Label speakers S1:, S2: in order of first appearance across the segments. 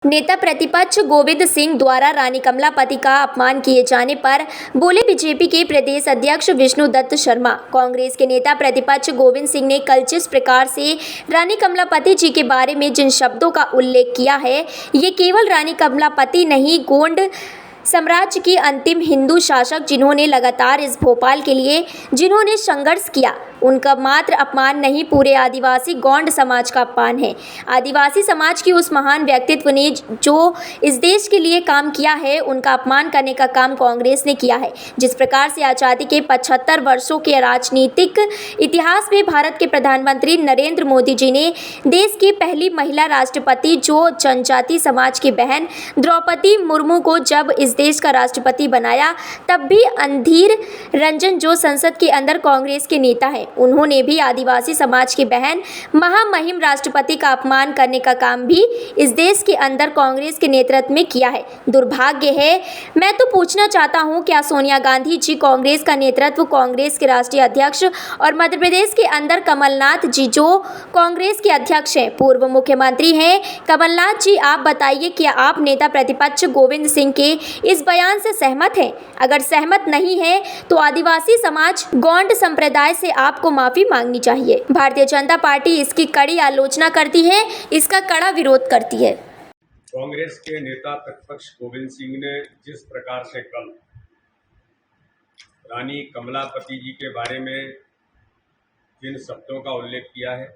S1: नेता प्रतिपक्ष गोविंद सिंह द्वारा रानी कमलापति का अपमान किए जाने पर बोले बीजेपी के प्रदेश अध्यक्ष विष्णु दत्त शर्मा। कांग्रेस के नेता प्रतिपक्ष गोविंद सिंह ने कल जिस प्रकार से रानी कमलापति जी के बारे में जिन शब्दों का उल्लेख किया है, ये केवल रानी कमलापति नहीं, गोंड साम्राज्य की अंतिम हिंदू शासक जिन्होंने लगातार इस भोपाल के लिए जिन्होंने संघर्ष किया, उनका मात्र अपमान नहीं, पूरे आदिवासी गौंड समाज का अपमान है। आदिवासी समाज की उस महान व्यक्तित्व ने जो इस देश के लिए काम किया है, उनका अपमान करने का काम कांग्रेस ने किया है। जिस प्रकार से आज़ादी के 75 वर्षों के राजनीतिक इतिहास में भारत के प्रधानमंत्री नरेंद्र मोदी जी ने देश की पहली महिला राष्ट्रपति जो जनजाति समाज की बहन द्रौपदी मुर्मू को जब इस देश का राष्ट्रपति बनाया, तब भी अंधीर रंजन जो संसद के अंदर कांग्रेस के नेता हैं, उन्होंने भी आदिवासी समाज की बहन महामहिम राष्ट्रपति का अपमान करने का काम भी इस देश के अंदर कांग्रेस के नेतृत्व में किया है। दुर्भाग्य है। मैं तो पूछना चाहता हूं, क्या सोनिया गांधी जी कांग्रेस का नेतृत्व, कांग्रेस के राष्ट्रीय अध्यक्ष और मध्य प्रदेश के अंदर कमलनाथ जी जो कांग्रेस के अध्यक्ष हैं, पूर्व मुख्यमंत्री हैं, कमलनाथ जी, आप बताइए, क्या आप नेता प्रतिपक्ष गोविंद सिंह के इस बयान से सहमत हैं? अगर सहमत नहीं है तो आदिवासी समाज गौंड संप्रदाय से आपको माफी मांगनी चाहिए। भारतीय जनता पार्टी इसकी कड़ी आलोचना करती है, इसका कड़ा विरोध करती है।
S2: कांग्रेस के नेता प्रतिपक्ष गोविंद सिंह ने जिस प्रकार से कल रानी कमलापति जी के बारे में जिन शब्दों का उल्लेख किया है,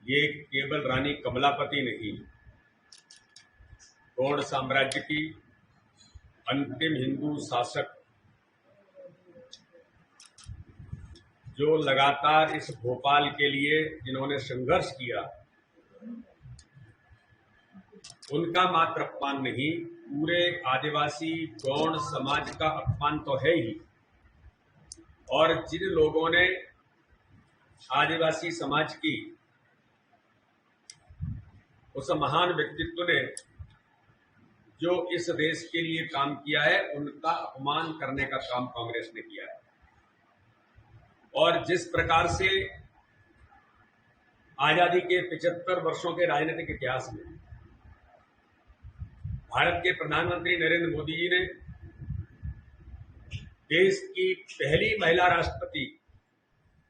S2: ये केवल रानी कमलापति नहीं, गौड़ साम्राज्य की अंतिम हिंदू शासक जो लगातार इस भोपाल के लिए जिन्होंने संघर्ष किया, उनका मात्र अपमान नहीं, पूरे आदिवासी गौड़ समाज का अपमान तो है ही। और जिन लोगों ने आदिवासी समाज की उस महान व्यक्तित्व ने जो इस देश के लिए काम किया है, उनका अपमान करने का काम कांग्रेस ने किया है। और जिस प्रकार से आजादी के 75 वर्षों के राजनीतिक इतिहास में भारत के प्रधानमंत्री नरेंद्र मोदी जी ने देश की पहली महिला राष्ट्रपति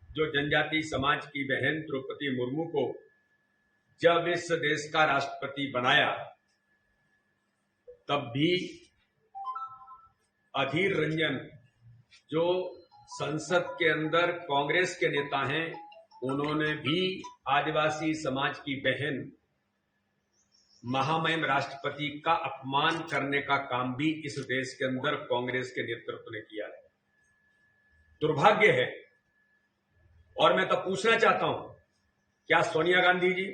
S2: जो जनजाति समाज की बहन द्रौपदी मुर्मू को जब इस देश का राष्ट्रपति बनाया, तब भी अधीर रंजन जो संसद के अंदर कांग्रेस के नेता हैं, उन्होंने भी आदिवासी समाज की बहन महामहिम राष्ट्रपति का अपमान करने का काम भी इस देश के अंदर कांग्रेस के नेतृत्व ने किया है। दुर्भाग्य है। और मैं तो पूछना चाहता हूं, क्या सोनिया गांधी जी,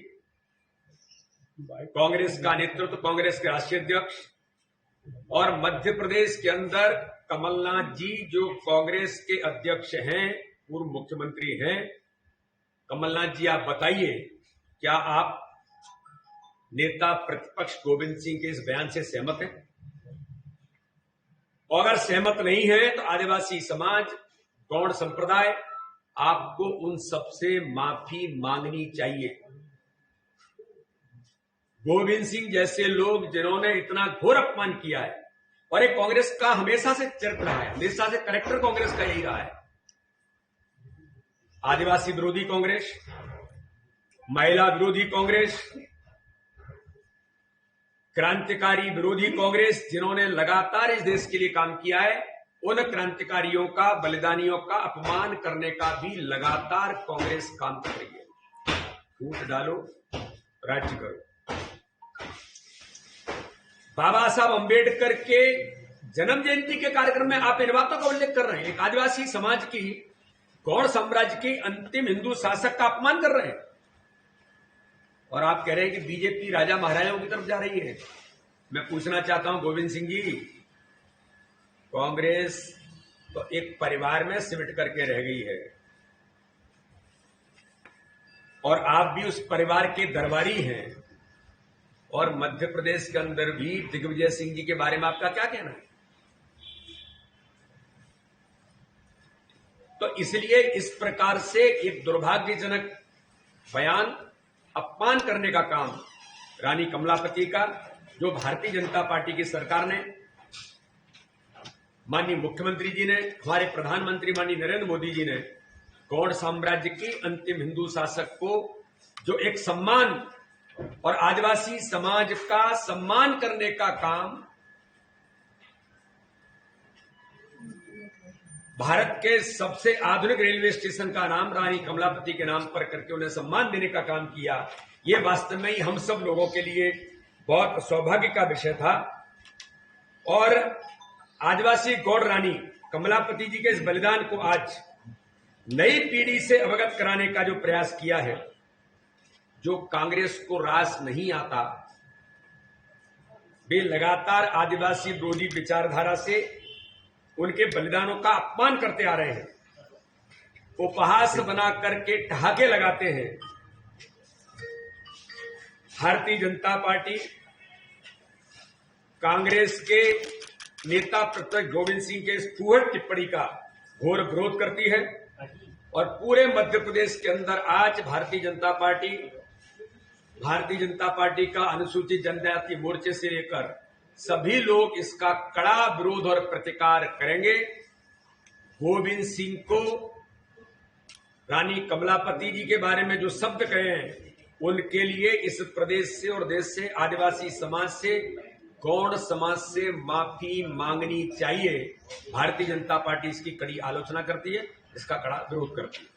S2: कांग्रेस का नेतृत्व, कांग्रेस के राष्ट्रीय अध्यक्ष, और मध्य प्रदेश के अंदर कमलनाथ जी जो कांग्रेस के अध्यक्ष हैं, पूर्व मुख्यमंत्री हैं, कमलनाथ जी, आप बताइए, क्या आप नेता प्रतिपक्ष गोविंद सिंह के इस बयान से सहमत हैं? और अगर सहमत नहीं है तो आदिवासी समाज, गौड़ संप्रदाय, आपको उन सबसे माफी मांगनी चाहिए। गोविंद सिंह जैसे लोग जिन्होंने इतना घोर अपमान किया है, और एक कांग्रेस का हमेशा से चरित्र रहा है, हमेशा से कैरेक्टर कांग्रेस का यही रहा है, आदिवासी विरोधी कांग्रेस, महिला विरोधी कांग्रेस, क्रांतिकारी विरोधी कांग्रेस, जिन्होंने लगातार इस देश के लिए काम किया है, उन क्रांतिकारियों का, बलिदानियों का अपमान करने का भी लगातार कांग्रेस काम कर रही है। फूट डालो, राज्य करो। बाबा साहब अंबेडकर के जन्म जयंती के कार्यक्रम में आप इन बातों का उल्लेख कर रहे हैं, एक आदिवासी समाज की, गौड़ साम्राज्य के अंतिम हिंदू शासक का अपमान कर रहे हैं, और आप कह रहे हैं कि बीजेपी राजा महाराजाओं की तरफ जा रही है। मैं पूछना चाहता हूं गोविंद सिंह जी, कांग्रेस तो एक परिवार में सिमट करके रह गई है, और आप भी उस परिवार के दरबारी हैं। और मध्य प्रदेश के अंदर भी दिग्विजय सिंह जी के बारे में आपका क्या कहना है? तो इसलिए इस प्रकार से एक दुर्भाग्यजनक बयान, अपमान करने का काम रानी कमलापति का, जो भारतीय जनता पार्टी की सरकार ने, माननीय मुख्यमंत्री जी ने, हमारे प्रधानमंत्री माननीय नरेंद्र मोदी जी ने गौड़ साम्राज्य की अंतिम हिंदू शासक को जो एक सम्मान और आदिवासी समाज का सम्मान करने का काम भारत के सबसे आधुनिक रेलवे स्टेशन का नाम रानी कमलापति के नाम पर करके उन्हें सम्मान देने का काम किया, ये वास्तव में ही हम सब लोगों के लिए बहुत सौभाग्य का विषय था। और आदिवासी गौड़ रानी कमलापति जी के इस बलिदान को आज नई पीढ़ी से अवगत कराने का जो प्रयास किया है, जो कांग्रेस को रास नहीं आता, वे लगातार आदिवासी विरोधी विचारधारा से उनके बलिदानों का अपमान करते आ रहे हैं, उपहास बना करके ठहाके लगाते हैं। भारतीय जनता पार्टी कांग्रेस के नेता प्रत्यक्ष गोविंद सिंह के इस फूहड़ टिप्पणी का घोर विरोध करती है और पूरे मध्य प्रदेश के अंदर आज भारतीय जनता पार्टी का अनुसूचित जनजाति मोर्चे से लेकर सभी लोग इसका कड़ा विरोध और प्रतिकार करेंगे। गोविंद सिंह को रानी कमलापति जी के बारे में जो शब्द कहे हैं, उनके लिए इस प्रदेश से और देश से, आदिवासी समाज से, गौड़ समाज से माफी मांगनी चाहिए। भारतीय जनता पार्टी इसकी कड़ी आलोचना करती है, इसका कड़ा विरोध करती है।